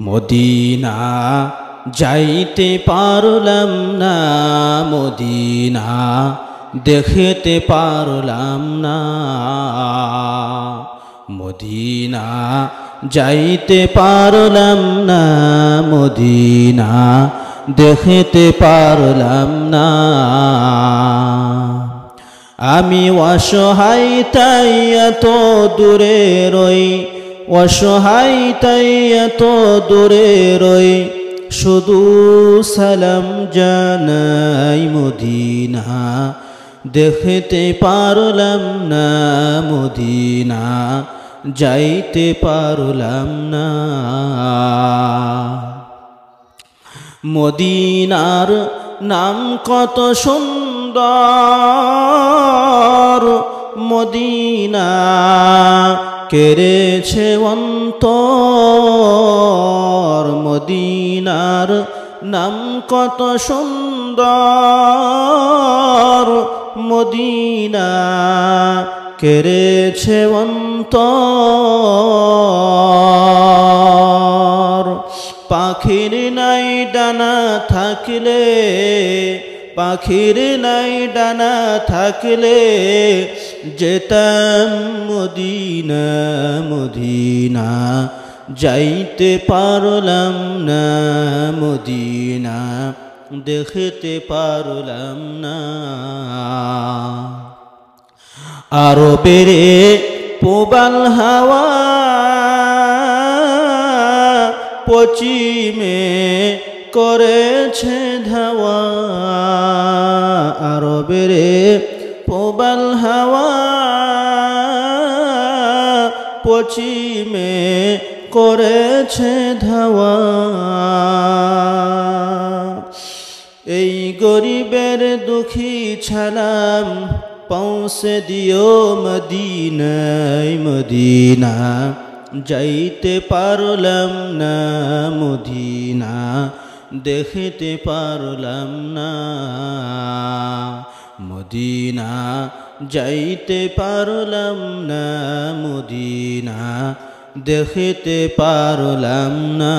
Medina যাইতে পারলাম না, মদিনা দেখতে পারলাম না। মদিনা যাইতে পারলাম না, মদিনা দেখতে পারলাম না। আমি অসহায় তাই এত দূরে রই, অসহায় তাই এত দূরে রই, শুধু সালাম জানাই মদিনা দেখতে পারলাম না, মদিনা যাইতে পারলাম না। মদিনার নাম কত সুন্দর, মদিনা কেড়েছে অন্তর। মদিনার নাম কত সুন্দর, মদিনা কেড়েছে অন্তর। পাখির নাই ডানা থাকলে, পাখির নাই ডানা থাকলে, যেতাম মদিনা, মদিনা যাইতে পারলাম না, মদিনা দেখতে পারলাম না। আরবের প্রবাল হাওয়া পশ্চিমে করেছে ধাওয়া, আরবের প্রবাল হাওয়া পশ্চিমে করেছে ধাওয়া। এই গরিবের দুঃখী ছালাম পৌঁছে দিও মদিনায়, মদিনা যাইতে পারলাম না, মদিনা দেখতে পারলাম না। মদিনা যাইতে পারলাম না, মদিনা দেখতে পারলাম না।